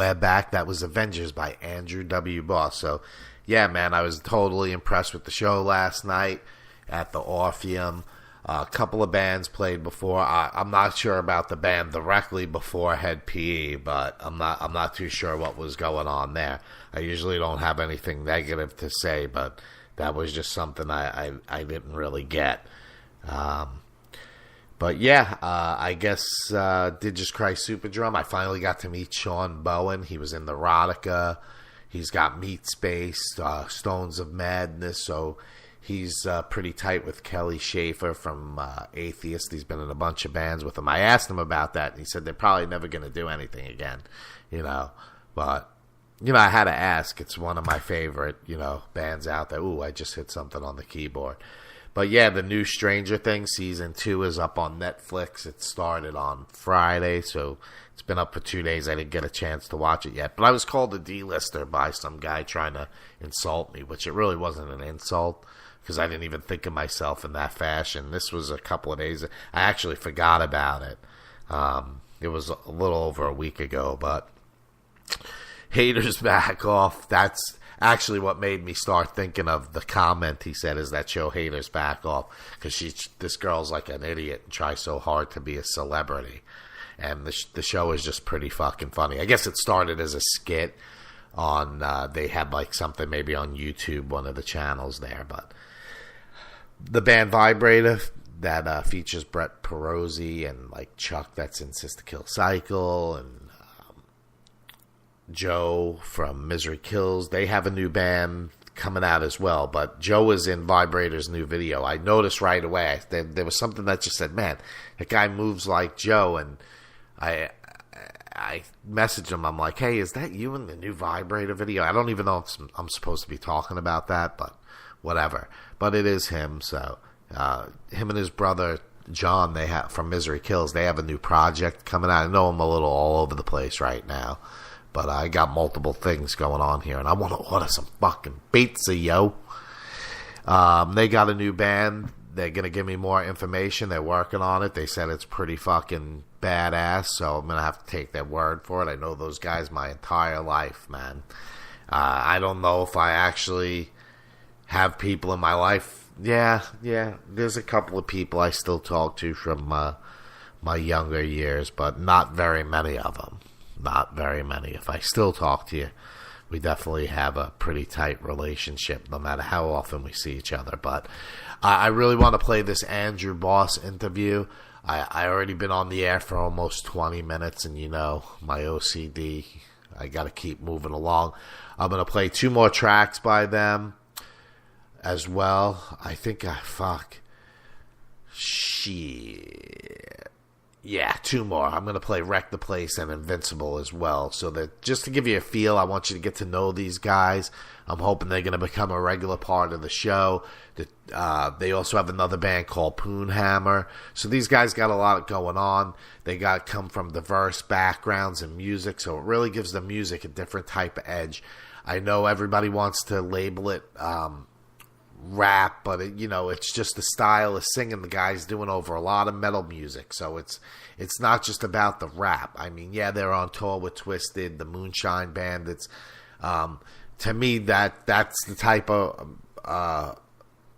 we're back. That was Avengers by Andrew W. Boss. So, yeah, man, I was totally impressed with the show last night at the Orpheum. A couple of bands played before. I'm not sure about the band directly before Head PE, but I'm not too sure what was going on there. I usually don't have anything negative to say, but that was just something I didn't really get. But yeah, I guess Did Just Cry Superdrum. I finally got to meet Sean Bowen. He was in Neurotica. He's got Meat Space, Stones of Madness, so he's pretty tight with Kelly Schaefer from Atheist. He's been in a bunch of bands with him. I asked him about that, and he said they're probably never going to do anything again, But, I had to ask. It's one of my favorite, bands out there. Ooh, I just hit something on the keyboard. But, yeah, the new Stranger Things Season 2 is up on Netflix. It started on Friday, so it's been up for 2 days. I didn't get a chance to watch it yet. But I was called a D-lister by some guy trying to insult me, which it really wasn't an insult, because I didn't even think of myself in that fashion. This was a couple of days. I actually forgot about it. It was a little over a week ago, but haters back off. That's actually what made me start thinking of the comment he said, is that show haters back off, because this girl's like an idiot and tries so hard to be a celebrity. And the show is just pretty fucking funny. I guess it started as a skit on, they had like something maybe on YouTube, one of the channels there, but the band Vibrator that features Brett Perozzi and like Chuck that's in Sister Kill Cycle and Joe from Misery Kills, they have a new band coming out as well. But Joe is in Vibrator's new video. I noticed right away there was something that just said, man, that guy moves like Joe. And I messaged him. I'm like, hey, is that you in the new Vibrator video? I don't even know if I'm supposed to be talking about that, but whatever. But it is him. So him and his brother John, they have from Misery Kills, they have a new project coming out. I know I'm a little all over the place right now, but I got multiple things going on here, and I want to order some fucking pizza, yo. They got a new band. They're going to give me more information. They're working on it. They said it's pretty fucking badass, so I'm going to have to take their word for it. I know those guys my entire life, man. I don't know if I actually have people in my life. Yeah, there's a couple of people I still talk to from my younger years, but not very many of them. Not very many. If I still talk to you, we definitely have a pretty tight relationship, no matter how often we see each other. But I really want to play this Andrew Boss interview. I already been on the air for almost 20 minutes, and my OCD, I got to keep moving along. I'm going to play 2 more tracks by them as well. I think shit. Yeah, 2 more. I'm going to play Wreck the Place and Invincible as well. So that just to give you a feel, I want you to get to know these guys. I'm hoping they're going to become a regular part of the show. They also have another band called Poonhammer. So these guys got a lot going on. They come from diverse backgrounds in music, so it really gives the music a different type of edge. I know everybody wants to label it rap, but it's just the style of singing the guy's doing over a lot of metal music, so it's not just about the rap. I mean, yeah, they're on tour with Twisted, the Moonshine Bandits. To me, that's the type of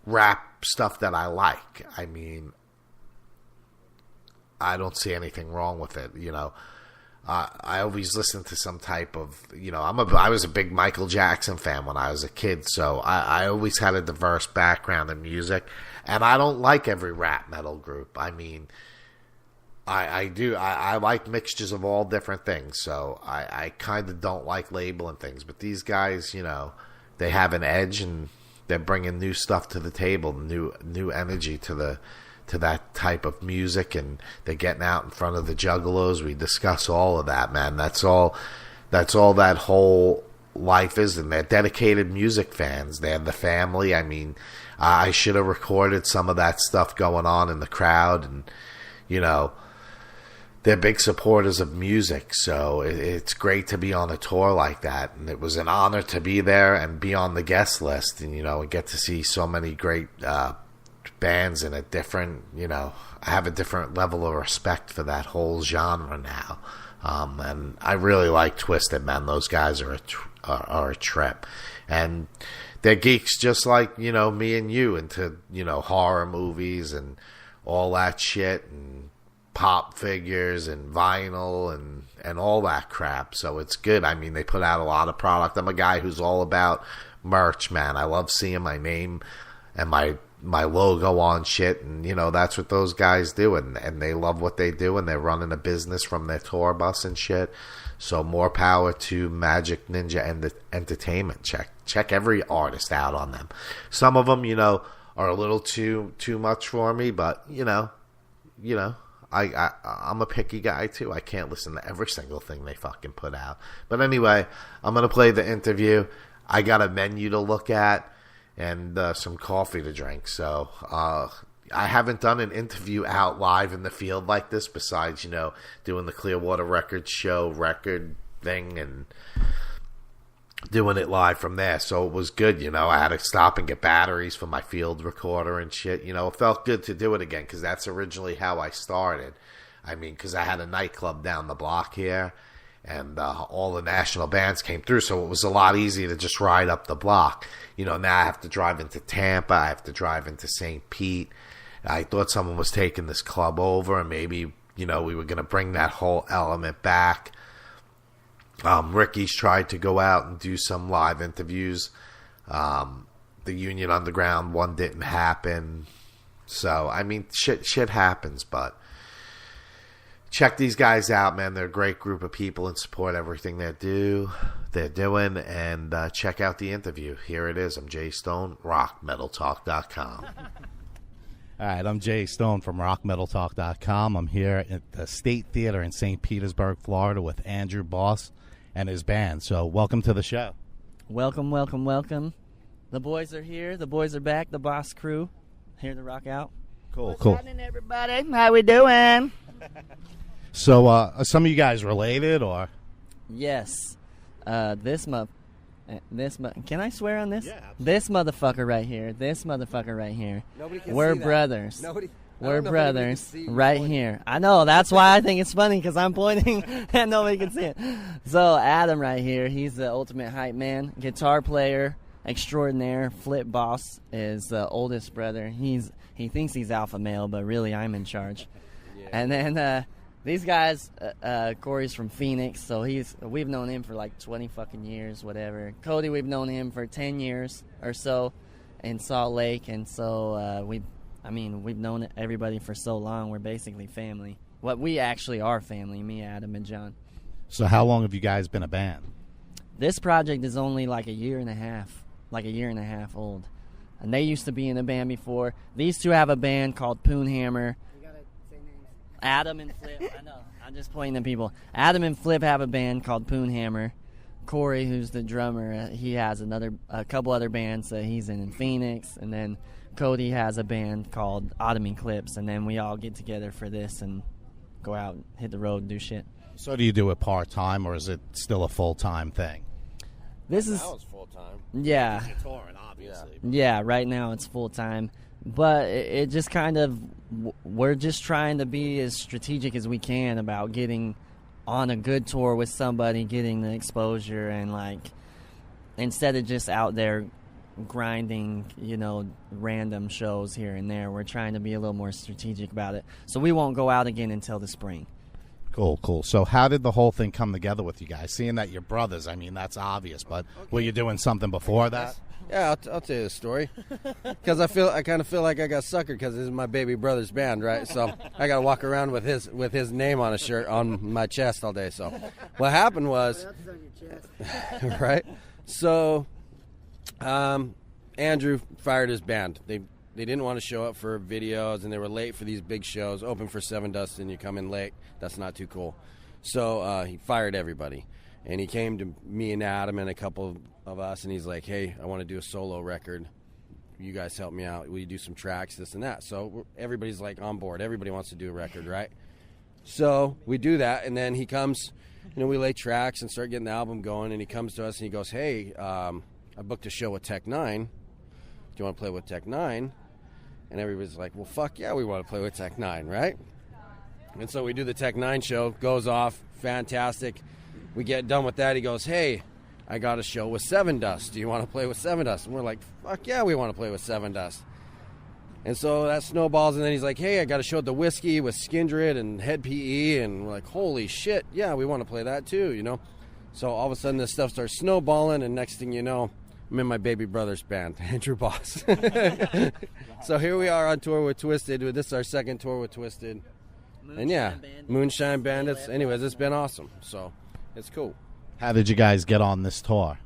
rap stuff that I like. I mean, I don't see anything wrong with it. I always listen to some type of, I was a big Michael Jackson fan when I was a kid, so I always had a diverse background in music, and I don't like every rap metal group. I mean, I like mixtures of all different things, so I kind of don't like labeling things, but these guys, they have an edge, and they're bringing new stuff to the table, new energy to that type of music, and they're getting out in front of the juggalos. We discuss all of that, man. That's all that whole life is, and they're dedicated music fans. They have the family. I mean, I should have recorded some of that stuff going on in the crowd, and they're big supporters of music, so it's great to be on a tour like that, and it was an honor to be there and be on the guest list, and and get to see so many great bands in a different, I have a different level of respect for that whole genre now. And I really like TWIZTID, man. Those guys are a trip. And they're geeks just like, me and you, into, horror movies and all that shit, and pop figures and vinyl and all that crap. So it's good. I mean, they put out a lot of product. I'm a guy who's all about merch, man. I love seeing my name and my logo on shit, and that's what those guys do, and they love what they do, and they're running a business from their tour bus and shit. So more power to Magic Ninja and the Entertainment. Check every artist out on them. Some of them, are a little too much for me, but I'm a picky guy too. I can't listen to every single thing they fucking put out. But anyway, I'm gonna play the interview. I got a menu to look at and some coffee to drink. So I haven't done an interview out live in the field like this, besides doing the Clearwater Records show record thing and doing it live from there. So it was good. I had to stop and get batteries for my field recorder and shit. It felt good to do it again, because that's originally how I started. I mean, because I had a nightclub down the block here, and all the national bands came through, so it was a lot easier to just ride up the block. Now I have to drive into Tampa, I have to drive into St. Pete. I thought someone was taking this club over, and maybe, we were going to bring that whole element back. Ricky's tried to go out and do some live interviews. The Union Underground one didn't happen. So, I mean, shit happens, but check these guys out, man. They're a great group of people and support everything they're doing. And check out the interview. Here it is. I'm Jay Stone, rockmetaltalk.com. All right, I'm Jay Stone from rockmetaltalk.com. I'm here at the State Theater in St. Petersburg, Florida, with Andrew Boss and his band. So welcome to the show. Welcome, welcome, welcome. The boys are here. The boys are back. The Boss crew here to rock out. Cool. What's happening, everybody? How we doing? So are some of you guys related, or? Yes. Can I swear on this? Yeah, absolutely. This motherfucker right here. This motherfucker right here. Nobody can We're see that. brothers. We're brothers see right pointing. here. I know. That's why I think it's funny, because I'm pointing and nobody can see it. So Adam right here, he's the ultimate hype man, guitar player extraordinaire. Flip Boss is the oldest brother. He thinks he's alpha male, but really I'm in charge. Yeah. And then these guys, Corey's from Phoenix, so we've known him for like 20 fucking years, whatever. Cody, we've known him for 10 years or so in Salt Lake, and so we've known everybody for so long. We're basically family. We actually are family, me, Adam, and John. So how long have you guys been a band? This project is only like a year and a half old. And they used to be in a band before. These two have a band called Poonhammer. You gotta say names. Adam and Flip, I know, I'm just pointing at people. Adam and Flip have a band called Poonhammer. Corey, who's the drummer, he has a couple other bands that he's in Phoenix, and then Cody has a band called Autumn Eclipse, and then we all get together for this and go out, hit the road, and do shit. So do you do it part-time, or is it still a full-time thing? This is Now it's full time. yeah, You're touring, obviously. yeah. Right now it's full time, but it just kind of we're just trying to be as strategic as we can about getting on a good tour with somebody, getting the exposure, and like instead of just out there grinding, random shows here and there, we're trying to be a little more strategic about it. So we won't go out again until the spring. Cool. So how did the whole thing come together with you guys? Seeing that you're brothers, I mean, that's obvious, but were you doing something before that? Yeah, I'll tell you the story. Because I kind of feel like I got suckered because this is my baby brother's band, right? So I got to walk around with his name on a shirt on my chest all day. So what happened was, right? So Andrew fired his band. They didn't want to show up for videos, and they were late for these big shows. Open for Seven Dust, and you come in late. That's not too cool. So he fired everybody. And he came to me and Adam and a couple of us, and he's like, hey, I want to do a solo record. You guys help me out. Will you do some tracks, this and that? So everybody's like on board. Everybody wants to do a record, right? So we do that, and then he comes, we lay tracks and start getting the album going, and he comes to us and he goes, hey, I booked a show with Tech Nine. Do you want to play with Tech Nine? And everybody's like, well, fuck yeah, we want to play with Tech Nine, right? And so we do the Tech 9 show, goes off, fantastic. We get done with that. He goes, hey, I got a show with Seven Dust. Do you want to play with Seven Dust? And we're like, fuck yeah, we want to play with Seven Dust. And so that snowballs, and then he's like, hey, I got a show at the Whiskey with Skindred and Head PE. And we're like, holy shit, yeah, we want to play that too, you know? So all of a sudden this stuff starts snowballing, and next thing you know, I'm in my baby brother's band, Andrew Boss. So here we are on tour with TWIZTID. This is our second tour with TWIZTID. And yeah, Moonshine Bandits. Anyways, it's been awesome. So it's cool. How did you guys get on this tour?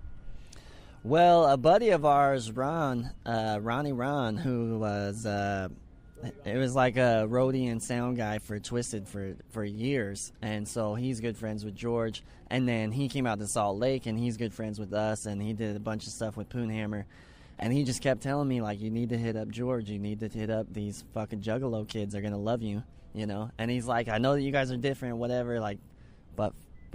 Well, a buddy of ours, Ronnie Ron, who was it was like a roadie and sound guy for TWIZTID for years, and so he's good friends with George. And then he came out to Salt Lake, and he's good friends with us, and he did a bunch of stuff with Poonhammer. And he just kept telling me, like, you need to hit up George. You need to hit up these fucking Juggalo kids. They're going to love you, you know? And he's like, I know that you guys are different, whatever, like, but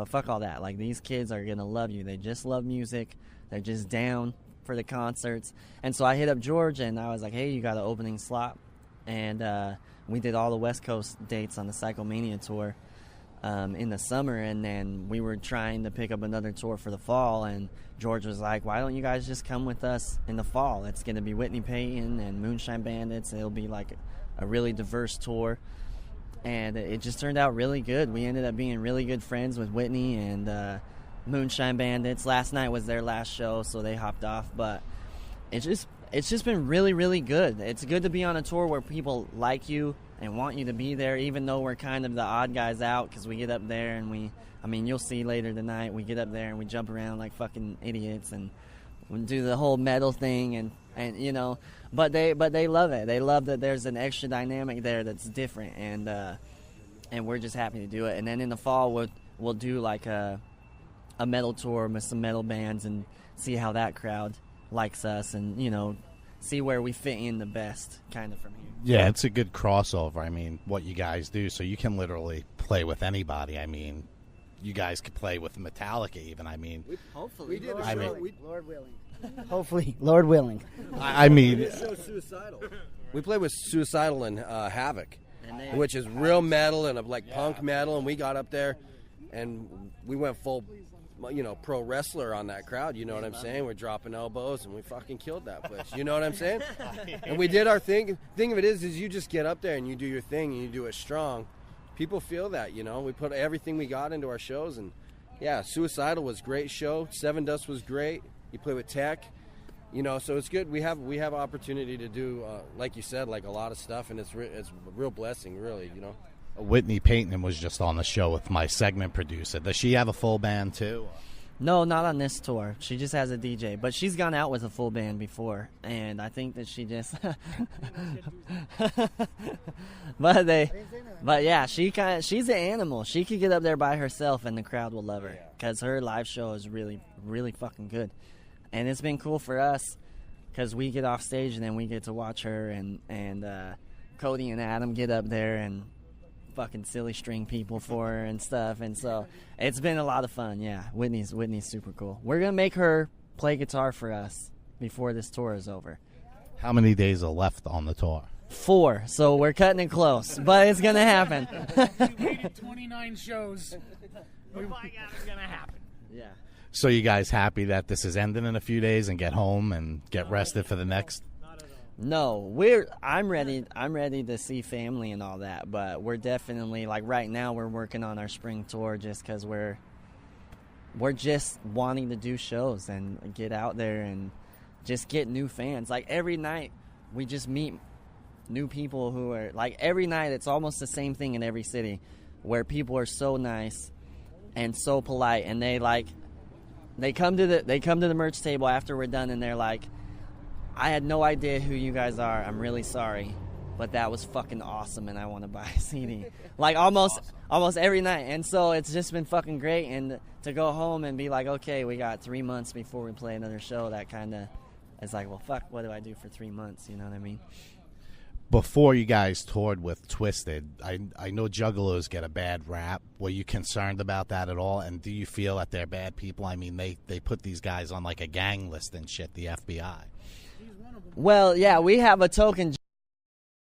fuck all that. Like, these kids are going to love you. They just love music. They're just down for the concerts. And so I hit up George, and I was like, hey, you got an opening slot. And we did all the West Coast dates on the Psychomania tour in the summer, and then we were trying to pick up another tour for the fall, and George was like, why don't you guys just come with us in the fall? It's going to be Whitney Payton and Moonshine Bandits. It'll be like a really diverse tour, and it just turned out really good. We ended up being really good friends with Whitney and Moonshine Bandits. Last night was their last show, so they hopped off, but it's just been really, really good. It's good to be on a tour where people like you and want you to be there, even though we're kind of the odd guys out, because we get up there and you'll see later tonight, we get up there and we jump around like fucking idiots and we do the whole metal thing and you know, but they love it. They love that there's an extra dynamic there that's different, and we're just happy to do it. And then in the fall we'll do like a metal tour with some metal bands and see how that crowd likes us, and you know, see where we fit in the best kind of from here. Yeah, it's a good crossover. I mean, what you guys do, so you can literally play with anybody. I mean, you guys could play with Metallica even. I mean, hopefully, we did a I show. mean- Lord willing. Hopefully, Lord willing. I mean, We did a show Suicidal. We played with Suicidal and Havoc, And which is real metal and like punk metal, and we got up there and we went full, you know, pro wrestler on that crowd. You know what I'm saying? We're dropping elbows and we fucking killed that place. You know what I'm saying? And we did our thing. Thing of it is you just get up there and you do your thing and you do it strong. People feel that, you know. We put everything we got into our shows, and yeah, Suicidal was a great show. Seven Dust was great. You play with Tech, you know, so it's good. We have opportunity to do, like you said, like a lot of stuff, and it's a real blessing, really, you know. Whitney Payton was just on the show with my segment producer. Does she have a full band too? No, not on this tour. She just has a DJ, but she's gone out with a full band before, and I think that she just. But yeah, she's an animal. She could get up there by herself, and the crowd will love her because her live show is really, really fucking good, and it's been cool for us because we get off stage and then we get to watch her and Cody and Adam get up there and fucking silly string people for her and stuff, and so it's been a lot of fun. Yeah, Whitney's super cool. We're gonna make her play guitar for us before this tour is over. How many days are left on the tour? 4, so we're cutting it close, but it's gonna happen. We waited 29 shows. We got it's gonna happen. Yeah. So you guys happy that this is ending in a few days and get home and get rested for the next? No, I'm ready to see family and all that, but we're definitely, like, right now we're working on our spring tour just because we're just wanting to do shows and get out there and just get new fans. Like, every night we just meet new people who are, like, every night it's almost the same thing in every city where people are so nice and so polite, and they come to the merch table after we're done and they're like, I had no idea who you guys are. I'm really sorry, but that was fucking awesome, and I want to buy a CD. Like, almost every night. And so it's just been fucking great. And to go home and be like, okay, we got 3 months before we play another show, that kind of is like, well, fuck, what do I do for 3 months? You know what I mean? Before you guys toured with TWIZTID, I know Juggalos get a bad rap. Were you concerned about that at all? And do you feel that they're bad people? I mean, they put these guys on like a gang list and shit, the FBI. Well, yeah, we have a token